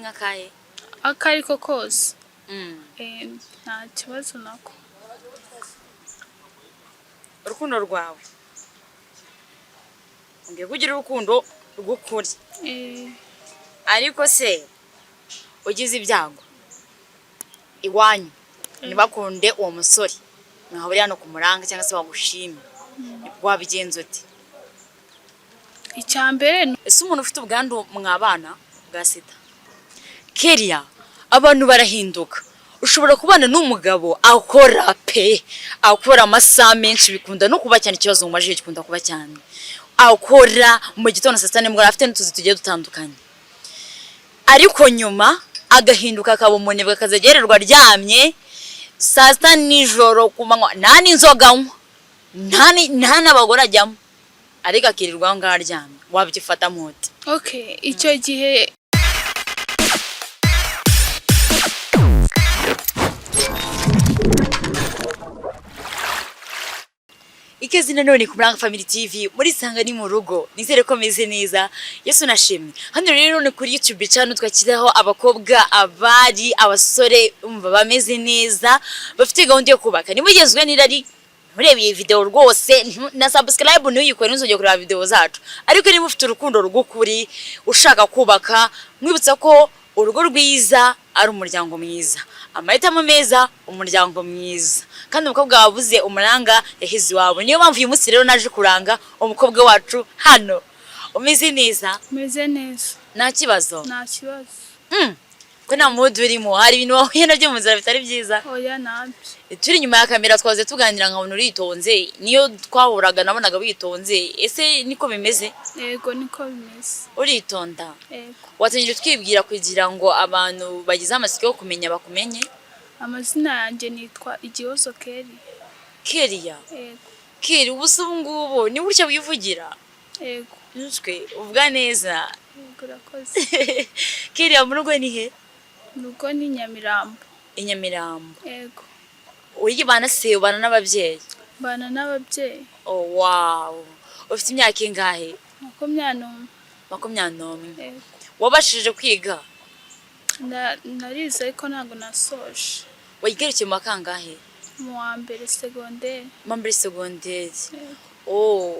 nk'akahe akariko kose nta kibazo nako. urukundo rwawe ngiye kugira urukundo rw'ukuri ariko se ugize ibyago iwanyu nibakunde uwo musore mwahurira no kumuranga cyangwa se bagushime wabigenza uti? Icyambere ese umuntu ufite ubwandu mwabana bwa sida Keria abantu barahinduka ushobora kubana n'umugabo akora akora amasaha menshi bikunda no kuba cyane ikibazo mu maji gikunda kuba cyane akora mu gitondo saa 6 afite n'utuzi tugiye dutandukanye ariko nyuma agahinduka akaba umunebwe akazagererwa aryamye saa 6 nijoro kumanywa nta n'inzoga nta n'abagore ajyamo ariko akirirwa ngaho aryamye wabyifata muti? Okay, icyo gihe Ikezi nanone ku Muranga Family TV muri sanga ni mu rugo nizere ko meze neza Yesu nashimye. Hano rero ni kuri YouTube channel twakiraho abakobwa abari abasore umva bameze neza bafite gahunda yo kubaka nimugezwe nirari murebiye video rwose na subscribe n'uyikore nzongeye kureba video zacu ariko niba ufite urukundo rw'ukuri ushaka kubaka mwibutsa ko urugo rwiza ari umuryango mwiza amahitamo meza umuryango mwiza kandi umukobwa wabuze umuranga yahize iwabo niyo mpamvu uyu munsi rero naje kuranga umukobwa wacu hano. Umeze neza? Meze neza nta kibazo ko nta mudu urimo hari ibintu wahuye nabyo mu nzira bitari byiza? Oya nabyo. Turi nyuma ya kamera twaze tuganira nkabona uritonze niyo twahuraga nabonaga witonze ese niko bimeze? Yego niko bimeze. Uritonda? Yego. Watangiye twibwira kugira ngo abantu bagize amasiko yo kumenya bakumenye? Amazina yanjye nitwa Igihozo Keria. Keria? Yego. Keria ubuso ngubu ni burya wivugira? Yego. Nutwe uvuga neza. Yego rakoze. Keria mu rugo ni he? Nuko ni Nyamirambo. Inyamirambo. Yego. Uri bana se ubana n'ababyeyi? Bana n'ababyeyi. Oh wow. Ufite imyaka ingahe? 20. 20. Yego. Wabashije kwiga? Narize ariko ntago nasoje. Wayigerukiye mu kangahe? Mu wa mbere secondaire. Mu mbere secondaire. Oh.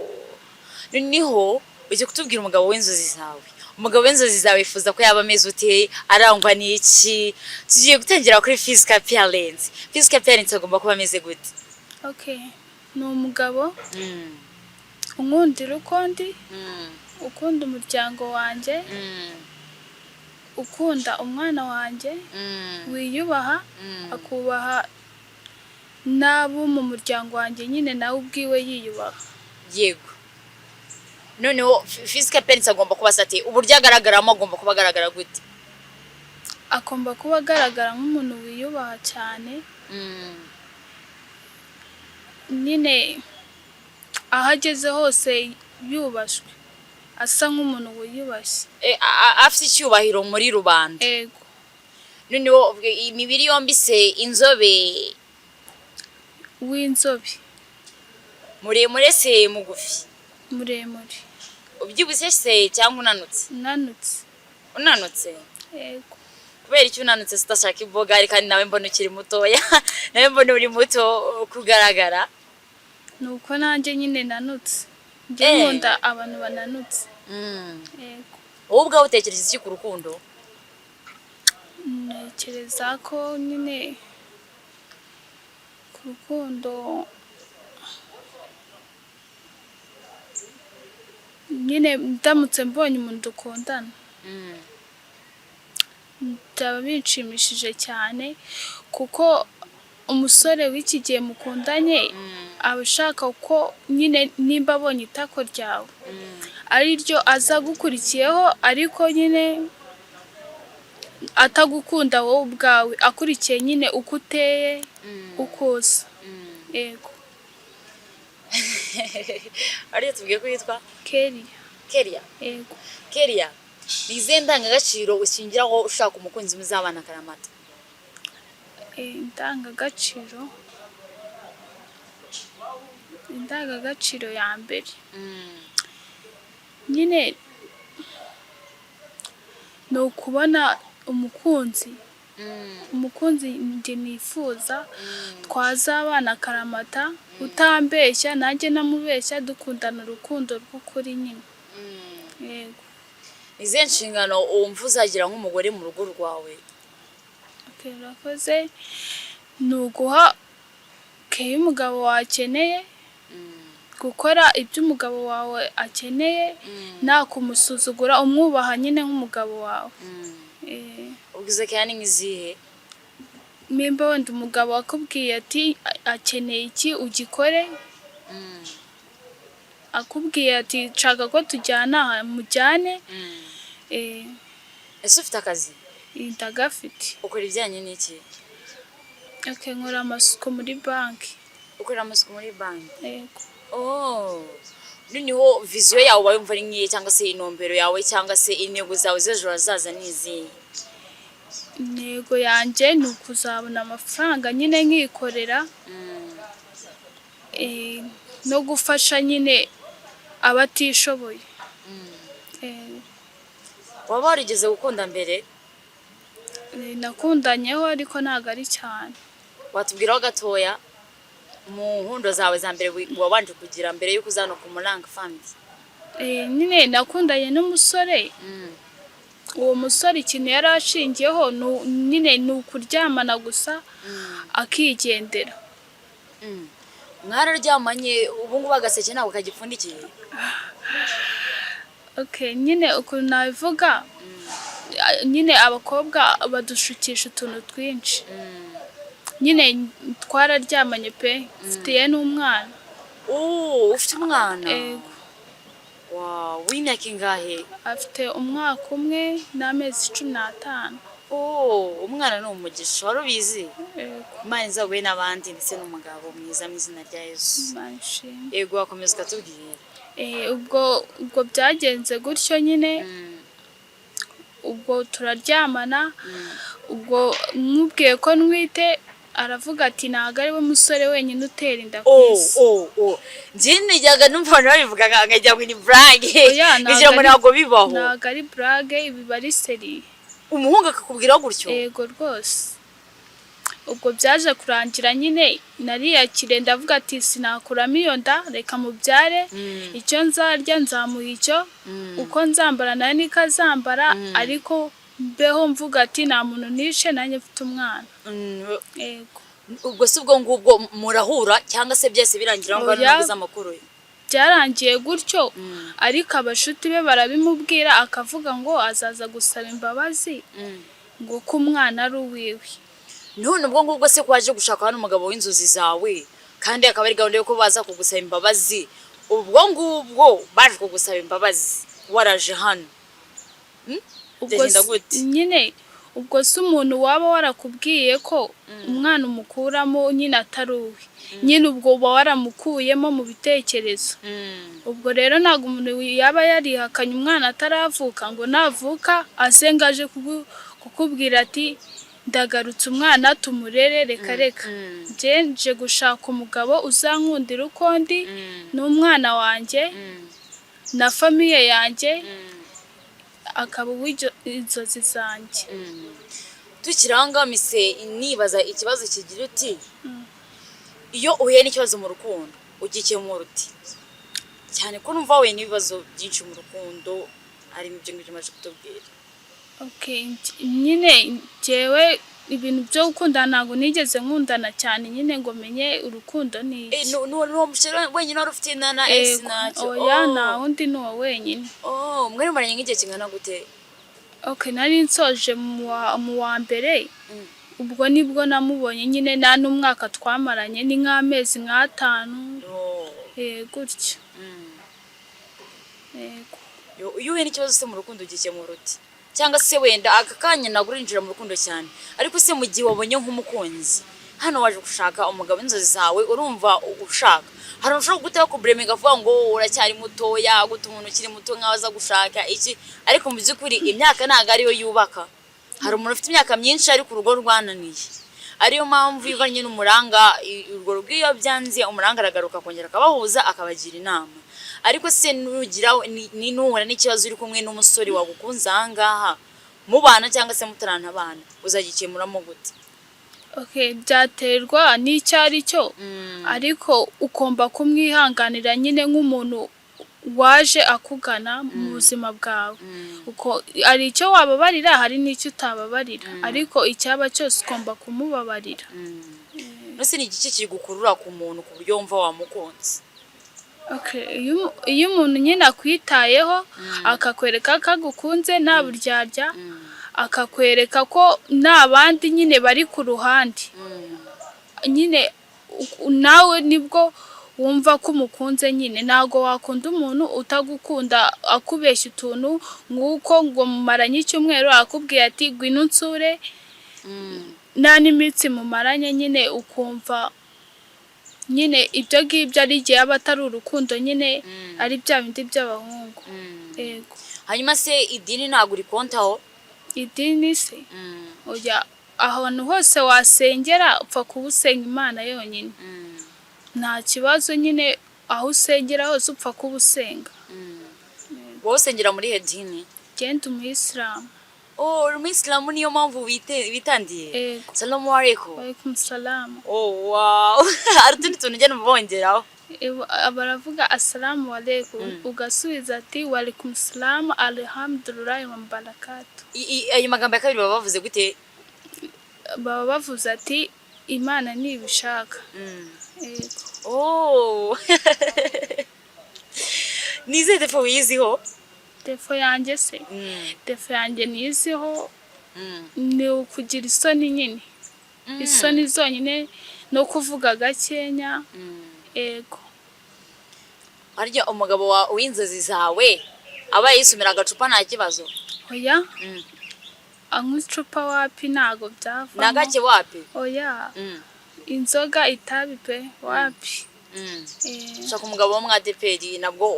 Niho uje kutubwira umugabo w'inzozi zawe. Umugabo w'inzozi zawe ifuza ko yaba ameze ute arangwa n'iki? Tugiye gutangira kuri physical appearance. Physical appearance agomba kuba ameze gute? Okay. Ni umugabo unkundira uko ndi, ukunda umuryango wanjye, ukunda umwana wanjye, wiyubaha, akubaha n'abo mu muryango wanjye nyine nawe ubwiwe yiyubaha. Yego. Noneho physical appearance agomba kuba sate uburyo agaragaramo agomba kuba agaragara gute? Akomba kuba agaragara nk'umuntu wiyubaha cyane. Nyine ahageze hose yubashwe asa nk'umuntu wiyubashye. Afite icyubahiro muri rubanda. Yego. Noneho imibiri yombi se inzobe w'inzobe. Muremure se mugufi? Muremure. Ubyibushye se cyangwa unanutse? Unanutse? Yego. Kubera icyo unanutse sitashaka iboga ari kandi nawe mbona ukiri mutoya nawe mbona uri muto kugaragara. Nuko nanjye nyine nanutse. Njye nkunda abantu bananutse. Yego. Wowe ubwawe utekereza iki ku rukundo? Ntekereza ko nyine ku rukundo nyine ndamutse mbonye umuntu dukundana byaba binshimishije cyane kuko umusore w'iki gihe mukundanye aba ashaka ko nyine nimba abonye itako ryawe ari ryo aza gukurikiyeho ariko nyine atagukunda wowe ubwawe akurikiye nyine uko uteye uko usa. Yego. Ariyo tubwiye ko yitwa Keria. Yego. Keria nize ndangagaciro ushingiraho ushaka umukunzi muzabana karamata? Indangagaciro ya mbere nyine no kubona umukunzi njye nifuza twazabana akaramata utambeshya nanjye namubeshya dukundana urukundo rw'ukuri nyine. Yego. Izihe nshingano wumva uzagira nk'umugore mu rugo rwawe? Urakoze. Ni uguha keya umugabo wakeneye, gukora ibyo umugabo wawe akeneye, nta kumusuzugura, umwubaha nyine nk'umugabo wawe. Ubwiza cyane nk'izihe? Nimba wenda umugabo akubwiye ati akeneye iki ugikore, akubwiye ati nshaka ko tujyana mujyane. Ese ufite akazi? Ndagafite. Ukora ibijyanye n'iki? Nkora amasuku muri banki. Ukora amasuku muri banki? Yego. Noneho viziyo yawe wumva ari nk'iyi, cyangwa se intumbero yawe, cyangwa se intego zawe z'ejo hazaza ni izihe? Intego yanjye ni ukuzabona amafaranga nyine nkikorera, no gufasha nyine abatishoboye. Waba warigeze gukunda mbere? Nakundanyeho ariko ntabwo ari cyane. Watubwiraho gatoya mu nkundo zawe za mbere wabanje kugira mbere y'uko uzana ku Muranga family? Nyine nakundanye n'umusore. Uwo musore ikintu yari ashingiyeho nyine ni ukuryamana gusa akigendera. Mwararyamanye ubu ngubu agaseke ntabwo kagipfundikiye? Nyine ukuntu nabivuga, nyine abakobwa badushukisha utuntu twinshi. Nyine twararyamanye pe, mfitiye n'umwana. Ufite umwana? Yego. W'imyaka ingahe? Afite umwaka umwe n'amezi 15. Umwana ni umugisha, wari ubizi? Yego. Imana izaguhe n'abandi ndetse n'umugabo mwiza mu izina rya Yesu. Yego, wakomeza ukatubwira. Ubwo byagenze gutyo nyine. Ubwo turaryamana, ubwo mwubwiye ko nwite, aravuga ati ntabwo ari we musore wenyine utera inda ku isi. Njye nijyaga numva abantu babivuga nkajya ngo ni burage, kugira ngo ntabwo bibaho. Ntabwo ari burage, ibi bari seri. Umuhungu akakubwira gutyo? Yego rwose. Ubwo byaje kurangira nyine nariyakire, ndavuga ati sinakuramo iyo nda, reka mubyare, icyo nzarya nzamuha icyo, uko nzambara nawe niko azambara, ariko mbeho mvuga ati nta muntu nishe nanjye mfite umwana. Yego. Ubwo si ubwo ngubwo murahura cyangwa se byose birangira ngo nabuze amakuru ye? Byarangiye gutyo, ariko abashuti be barabimubwira akavuga ngo azaza gusaba imbabazi ngo ko umwana ari uwiwe. None ubwo ngubwo se kwaje gushaka hano umugabo w'inzozi zawe, kandi akaba ari gahunda yo ko baza kugusaba imbabazi, ubwo ngubwo baje kugusaba imbabazi waraje hano? Nyine ubwo si umuntu waba warakubwiye ko umwana umukuramo nyine atari uwe, nyine ubwo uba waramukuyemo mu bitekerezo. Ubwo rero ntabwo umuntu yaba yarihakanye umwana ataravuka ngo navuka asengaje kukubwira ati ndagarutse umwana tumurere, reka reka. Nje gushaka umugabo uzankundira uko ndi n'umwana wanjye na famiye yanjye, akaba uw'inzozi zanjye. Tukiranga mise nibaza ikibazo kigira uti, iyo uhuye n'ikibazo mu rukundo ugikemura uti? Cyane ko numva we n'ibibazo byinshi mu rukundo, harimo ibyo ngibyo maje kutubwira. Nyine jewe ibintu byo gukundana ntabwo nigeze nkundana cyane nyine ngo menye urukundo ni iki. N'uwo musore wenyine wari ufite inda na ex nacyo? Oya, nta wundi ni uwo wenyine. Mwari mumaranye nk'igihe kingana gute? Nari nsoje mu wa mbere, ubwo nibwo namubonye nyine, nta n'umwaka twamaranye, ni nk'amezi 5. Gutyo. Iyo uhuye n'ikibazo se mu rukundo ugikemura uti? Cyangwa se wenda aka kanya ntabwo urinjira mu rukundo cyane, ariko se mu gihe wabonye nk'umukunzi hano waje gushaka umugabo w'inzozi zawe, urumva ushaka, hari ushobora gutera kubremega avuga ngo uracyari mutoya, guta umuntu ukiri muto nkaho aza gushaka iki, ariko mu by'ukuri imyaka ntabwo ariyo yubaka. Hari umuntu ufite imyaka myinshi ariko urugo rwananiye, ariyo mpamvu ivanye n'umuranga, urwo rugo iyo byanze umuranga aragaruka kongera akabahuza akabagira inama. Ariko se nugira ni nuhura n'ikibazo uri kumwe n'umusore wagukunze ahangaha, mubana cyangwa se mutarana abana uzagikemuramo gute? Okay, byaterwa n'icyo ari cyo, ariko ukomba kumwihanganira nyine nk'umuntu waje akugana mu buzima bwawe. Uko ari icyo wababarira, hari n'icyo utababarira, ariko icyaba cyose ukomba kumubabarira. Nose ni igiki kigukurura ku muntu ku buryo wumva wamukunze? Okay, iyo umuntu nyine akwitayeho akakwereka ko agukunze nta buryarya, akakwereka ko n'abandi nyine bari ku ruhande, nyine nawe nibwo wumva ko umukunze. Nyine ntago wakunda umuntu utagukunda akubeshya utuntu nk'uko ngo mumaranye icyumweru akubwiye ati ngwino unsure, nta n'iminsi mumaranye, nyine ukumva nyine ibyo ngibyo ari igihe aba atari urukundo, nyine ari bya bindi by'abahungu. Yego. Hanyuma se idini ntabwo urikontaho? Idini se oya, ahantu hose wasengera upfa kubusenga Imana yonyine, nta kibazo. Nyine aho usengera hose upfa kubusenga. Wowe usengera muri he dini? Genda umuyisilamu. Oh, uri umuyisilamu, niyo mpamvu witandiye? Yego. Salamu alaikum. Walaikum salam. Oh wow. Hari utundi tuntu ugenda ubongeraho? Baravuga assalamu alaikum, ugasubiza ati walaikum salam, alhamdulillah wa barakatuh. Ayo magambo ya kabiri baba bavuze gute? Baba bavuze ati Imana nibishaka. Yego. Oh. Nize defo wiziho? Defo yanjye se? Defo yanjye niziho ni ukugira isoni nyine. Isoni zonyine no kuvuga gakenya. Ego. Harya umugabo wa w'inzozi zawe aba yisumira agacupa nta kibazo? Oya. Anywa icupa wapi ntago byavamo. Nagake wapi? Oya. Inzoga itabi pe wapi. Shaka umugabo wo mwadeperi nabwo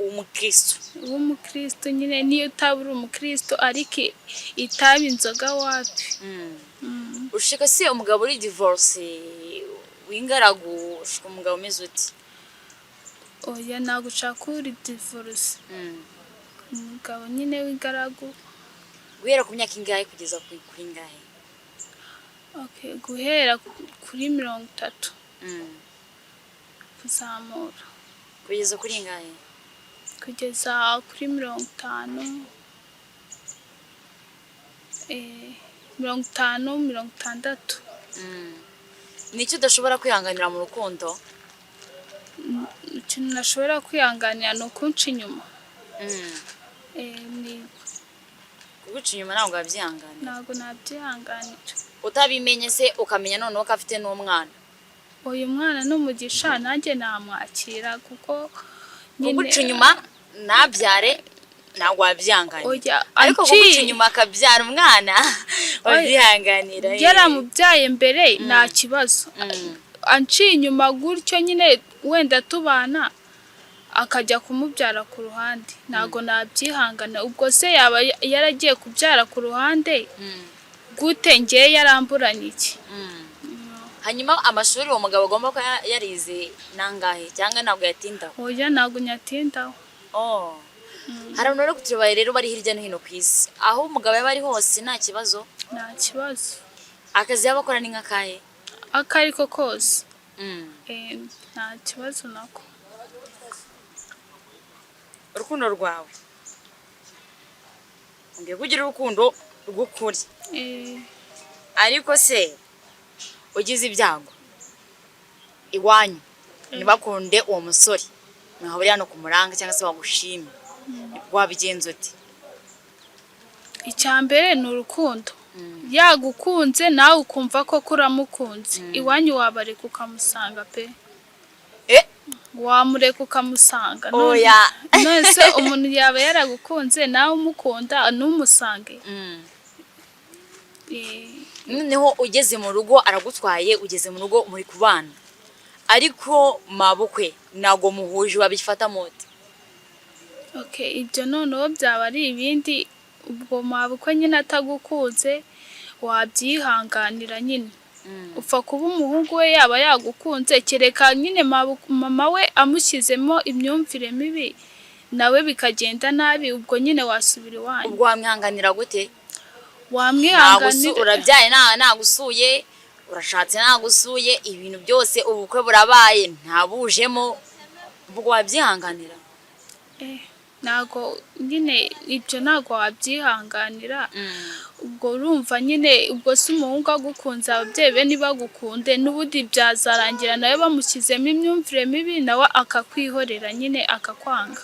umukristo. Umukristo nyine niyo utabura umukristo, ariko itabi inzoga wapi. Ushika se umugabo uri divorce w'ingaragu, ushika umugabo umeze uti? Oya, ntago ushaka uri divorce. Umugabo nyine w'ingaragu. Guhera ku myaka ingahe kugeza kuri ingahe? Okay, guhera kuri 30. Kuzamura. Kugeza kuri ingahe? Kugeza kuri 50. 50, 60. Nicyo udashobora kwihanganira mu rukundo? Ikintu nashobora kwihanganira ni ukunca inyuma. Kuguca inyuma ntabwo wabyihanganira? Ntabwo nabyihanganira. Utabimenye se ukamenya noneho ko afite n'umwana? Uyu mwana n'umugisha nanjye namwakira, kuko kuguca inyuma nabyare ntabwo wabyihanganira. Ariko anci kuguca inyuma akabyara umwana wabyihanganira? Yaramubyaye mbere nta kibazo. Anci inyuma gutyo nyine wenda tubana akajya kumubyara ku ruhande, ntago nabyihangana. Ubwo se yaba yaragiye kubyara ku ruhande gute ngiye yaramburanye iki? Hanyuma amashuri uwo mugabo agomba ko yarize nangahe cyangwa ntabwo yatindaho? Oya, ntabwo nyatindaho. Oh. Hari abantu bari kutubaye rero bari hirya no hino ku isi, aho umugabo yaba ari hose nta kibazo? Nta kibazo. Akazi yaba akora ni nk'akahe? Akariko kose. Nta kibazo nako. Urukundo rwawe ngiye kugira urukundo rw'ukuri, ariko se ugize ibyago iwanyu ntibakunde uwo musore mwahuriye hano ku Muranga cyangwa se bagushime, wabigenza uti? Icyambere ni urukundo. Yagukunze nawe ukumva ko kuramukunze, iwanyu wabareka ukamusanga pe. Wamureka ukamusanga. Oya. Nose umuntu yaba yaragukunze nawe umukunda numusange. Noneho ugeze mu rugo aragutwaye, ugeze mu rugo muri kubana, ariko mabukwe ntago muhuje, wabifata mute? Okay, ibyo noneho byaba ari ibindi. Ubwo mabukwe nyine atagukunze wabyihanganira nyine. Upfa kuba umuhungu we yaba yagukunze, kereka nyine mama we amushyizemo imyumvire mibi nawe bikagenda nabi, ubwo nyine wasubira iwanyu. Ubwo wamwihanganira gute? wamwihanganira urabyaye nagusuye urashatse nagusuye ibintu byose ubukwe burabaye ntabujemo ubwo wabyihanganira ntago nyine ibyo ntago wabyihanganira ubwo urumva nyine ubwo se umuhungu agukunze ababyeyi be ntibagukunde n'ubundi byazarangira nawe bamushyizemo imyumvire mibi nawe akakwihorera nyine akakwanga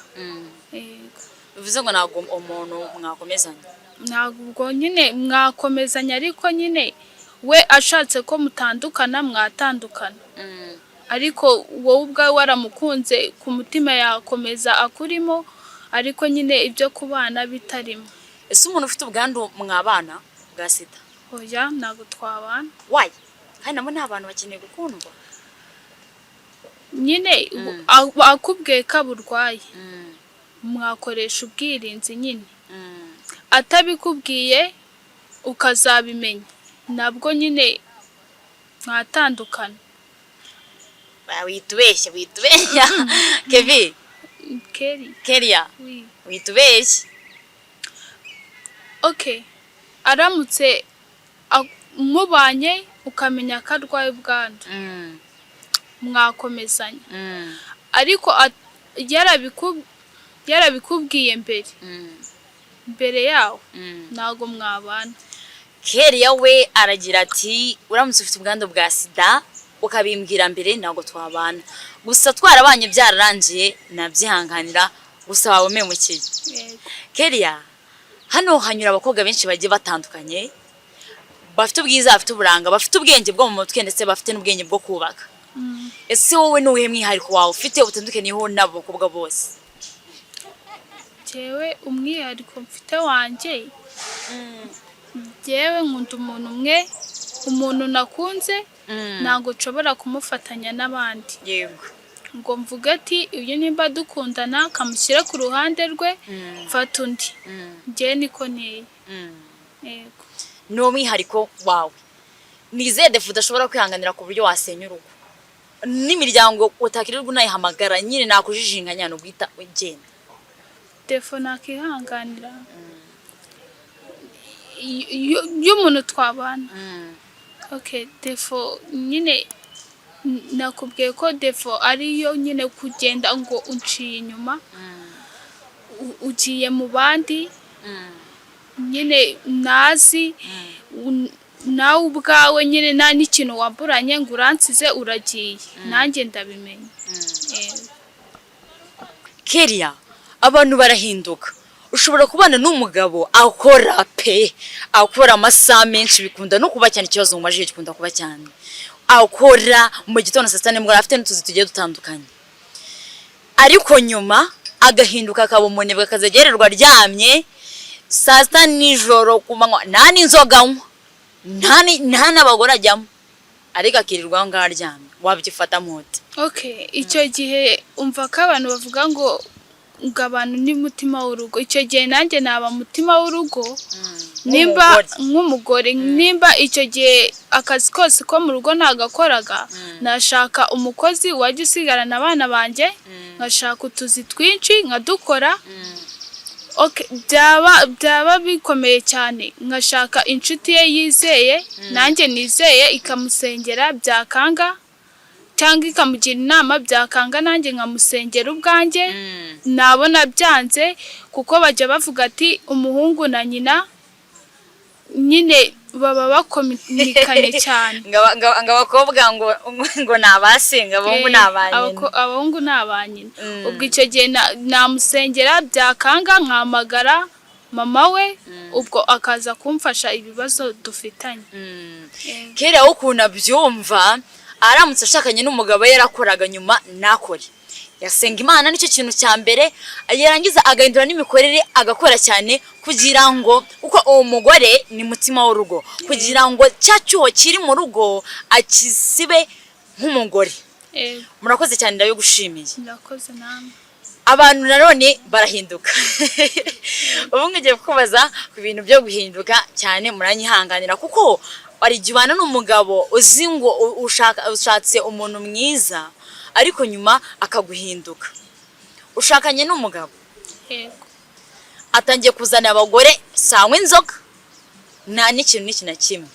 bivuze ngo ntabwo umuntu mwakomezanya ntabwo ubwo nyine mwakomezanya ariko nyine we ashatse ko mutandukana mwatandukana ariko wowe ubwawe waramukunze ku mutima yakomeza akurimo ariko nyine ibyo kubana bitarimo. Ese umuntu ufite ubwandu mwabana bwa sida? Oya ntabwo twabana. Why? Kandi nabo nta bantu bakeneye gukundwa. Nyine akubwiye ko aburwaye mwakoresha ubwirinzi nyine atabikubwiye ukazabimenya nabwo nyine mwatandukana. Witubeshya Kevin Keria witubeshya. Okay, aramutse mubanye ukamenya ko arwaye ubwandu mwakomezanya ariko yarabikubwiye mbere yawo ntago mwabana. Keria we aragira ati uramutse ufite ubwandu bwa sida ukabimbwira mbere ntago twabana, gusa twarabanye byararangiye nabyihanganira gusa wawe memukiye. Keria, hano hanyura abakobwa benshi bagiye batandukanye bafite ubwiza, bafite uburanga, bafite ubwenge bwo mu mutwe ndetse bafite n'ubwenge bwo kubaka. Ese wowe nuhe mwihariko wawe ufite utandukaniyeho n'abo bakobwa bose? Jewe umwihariko mfite wanje jewe nkunda umuntu umwe, umuntu nakunze ntago nshobora kumufatanya n'abandi. Yego. Ngo mvuga ati uyu nimba dukundana kamushyira ku ruhande rwe fata undi. Je niko nteye. Yego. No mwihariko wawe. Nize defu udashobora kwihanganira ku buryo wasenya urugo. N'imiryango utakirirwa unayihamagara nyine nakujijinganya no gwita ugenda. Defu nakihanganira. Y'umuntu twabana. Okay, defo nyine nakubwiye ko defo ariyo nyine kugenda ngo unciye inyuma ugiye mu bandi nyine nazi nawe ubwawe nyine nta n'ikintu waburanye ngo uransize uragiye nanjye ndabimenye. Keria, abantu barahinduka. Ushobora kubana n'umugabo akora amasaha menshi bikunda no kuba cyane ikibazo mu maje gikunda kuba cyane. Akora mu gitondo saa 6 nimugoroba afite n'utuzi tugiye dutandukanye. Ariko nyuma agahinduka akaba umunebwe akazagererwa aryamye saa 6 nijoro kumanywa nta n'inzoga nywa nta n'abagore ajyamo ariko akirirwa ngaho aryamye. Wabyifata mute? Okay, icyo gihe umva ko abantu bavuga ngo abantu ni mutima w'urugo. Icyo gihe nanjye naba mutima w'urugo nimba nk'umugore nimba icyo gihe akazi kose ko mu rugo ntagakoraga nashaka umukozi wajya usigarana abana banje ngashaka utuzi twinshi nkadukora. Okay, byaba bikomeye cyane ngashaka inshuti ye yizeye nanjye nizeye ikamusengera byakanga cyangwa ikamugira inama byakanga nanjye nkamusengera ubwanjye nabona byanze kuko bajya bavuga ati umuhungu na nyina nyine baba bakominikanye cyane. Abakobwa ngo nabasenga abahungu nabanyina. Abahungu nabanyina. Ubwo icyo gihe namusengera byakanga nkamagara mama we ubwo akaza kumfasha ibibazo dufitanye. Keria ukuna byumva aramutse ashakanye n'umugabo yarakoraga nyuma nakore yasenga Imana nicyo kintu cya mbere yarangiza agahindura n'imikorere agakora cyane kugira ngo uko uwo mugore ni mutima w'urugo kugira ngo cyacyuho kiri mu rugo akisibe nk'umugore. Murakoze cyane ndayo gushimiye. Ndakoze namwe. Abantu narone barahinduka. Ubu ngiye kukubaza ku bintu byo guhinduka cyane muranyihanganira kuko warijibana n'umugabo uzi ngo ushatse umuntu mwiza ariko nyuma akaguhinduka. Ushakanye n'umugabo yego atangiye kuzana abagore sangwe inzoga nta n'ikintu n'iki na kimwe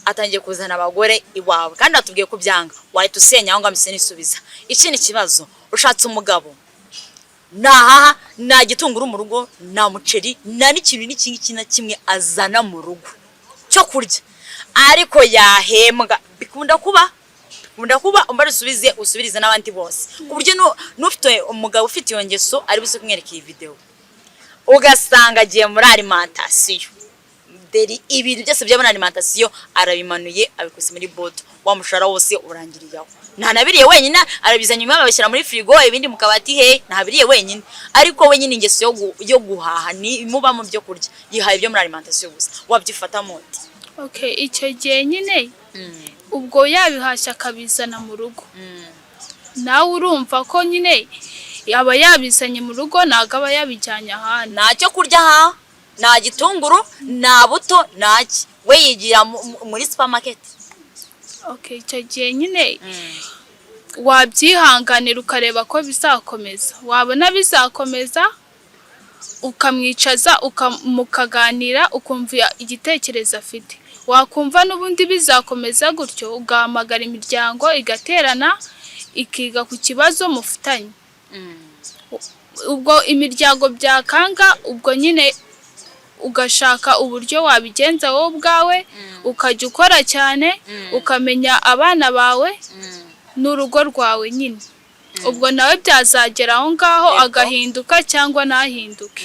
atangiye kuzana abagore iwawe kandi atubwiye ko byanga wahita usenya aho ngamise nisubiza iki ni kibazo ushatse umugabo nahaha nta gitunguru mu rugo nta muceri nta n'ikintu n'iki na kimwe azana mu rugo cyo kurya ariko yahembwa bikunda kuba umbara usubirize n'abandi bose ku buryo n'ufite umugabo ufite iyo ngeso ari buse kumwereka iyi video ugasanga agiye muri alimentation deri ibintu byose bya muri alimentation arabimanuye abikuse muri bodo wa mushara wose urangiriyeho nta nabiriye wenyine arabizanye nyuma babashyira muri frigo ibindi mukabati he ntabiriye wenyine ariko wenyine ingeso yo guhaha ni muba mu byo kurya yihaye ibyo muri alimentation gusa wabyifata mute okay icyo gihe nyine ubwo yabihashya akabizana mu rugo nawe urumva ko nyine yaba yabizanye mu rugo ntago aba yabijyanye ahandi ntacyo kurya ha nta gitunguru nta buto ntaki we yigira muri supermarket okay icyo gihe nyine wabyihanganira ukareba ko bizakomeza wabona bizakomeza ukamwicaza mukaganira ukumva igitekerezo afite wakumva n'ubundi bizakomeza gutyo ugahamagara imiryango igaterana ikiga ku kibazo mufitanye ubwo imiryango byakanga ubwo nyine ugashaka uburyo wabigenza wowe ubwawe ukajya ukora cyane ukamenya abana bawe n'urugo rwawe nyine ubwo nawe byazagera aho ngaho agahinduka cyangwa ntahinduke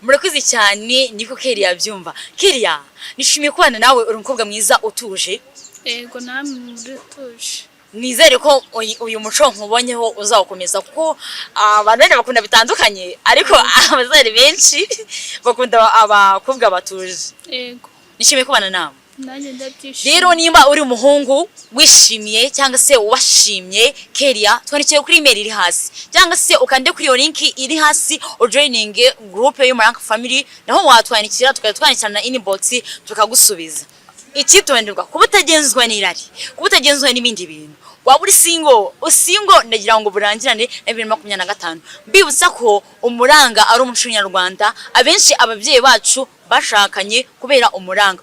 murakoze cyane niko Kelia yabyumva Kelia nishimiye kubana nawe uri umukobwa mwiza utuje yego namwe mutuje nizere ko uyu muco nkubonyeho uzawukomeza kuko abantu bakunda bitandukanye ariko abazari benshi bakunda abakobwa batuje yego nishimiye kubana nawe nanjye ndabyishimiye rero nimba uri umuhungu wishimiye cyangwa se washimye Kelia twandikire kuri email iri hasi cyangwa se ukande kuri iyo link iri hasi joining group y'UMURANGA family naho watwandikira tukatwandikana inbox tukagusubiza ikitonderwa kuba utagenzwa n'irari kuba utagenzwa n'ibindi bintu waba uri single ndagira ngo burangirane na 2025 mbibutsa ko umuranga ari umuco nyarwanda abenshi ababyeyi bacu bashakanye kubera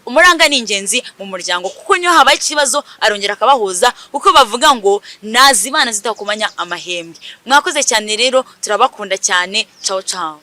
umuranga ni ingenzi mu muryango kuko niyo habaye ikibazo arongera akabahuza kuko bavuga ngo nazimana zitakumanya amahembwe mwakoze cyane rero turabakunda cyane ciao ciao